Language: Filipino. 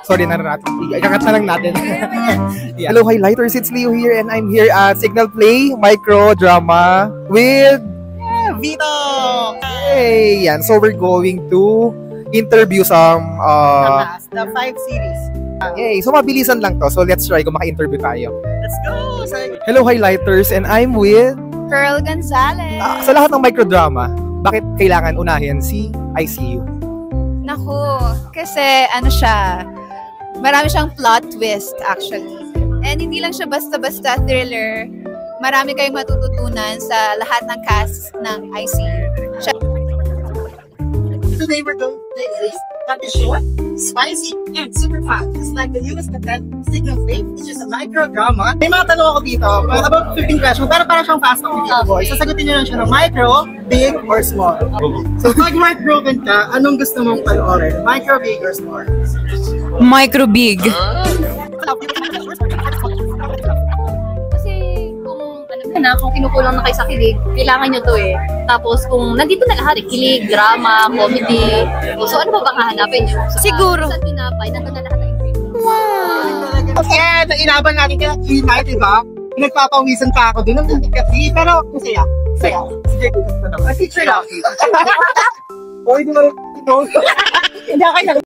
Sorry na natin. Ikakat na lang natin. Yeah. Hello, highlighters. It's Leo here and I'm here at Signal Play Micro Drama with Vito! Hey! Yan. So we're going to interview some the 5 series. Yay! So mabilisan lang to. So let's try kung maka-interview tayo. Let's go! Hello, highlighters, and I'm with Pearl Gonzalez. sa lahat ng microdrama, bakit kailangan unahin si ICU? Naku, kasi ano siya, marami siyang plot twist actually. And hindi lang siya basta-basta thriller. Marami kayong matututunan sa lahat ng cast ng ICU. Today we're going to play this that is short, spicy, and super fast. It's like the newest content, Signal Play, which is a micro drama. May mga tanong ako dito, about 15 questions, pero para siyang fast talk video boy. Sasagutin niyo lang siya ng micro, big, or small. So pag heartbroken ka, anong gusto mong panoorin? Micro, big, or small? Micro big. Kasi kung kinukulang na kayo sa kilig, kailangan nyo to eh. Tapos kung nandito na lahat, kilig, drama, comedy, so ano ba bang hahanapin nyo? Siguro. Sa tinapay, nandun na lahat ng ingredients. Yeah, inaban natin kaya night, diba? Nagpapawisan pa ako doon. Kasi, pero masaya. Saya. Sige, gusto na. Teacher lang. O, hindi mo. Hindi ka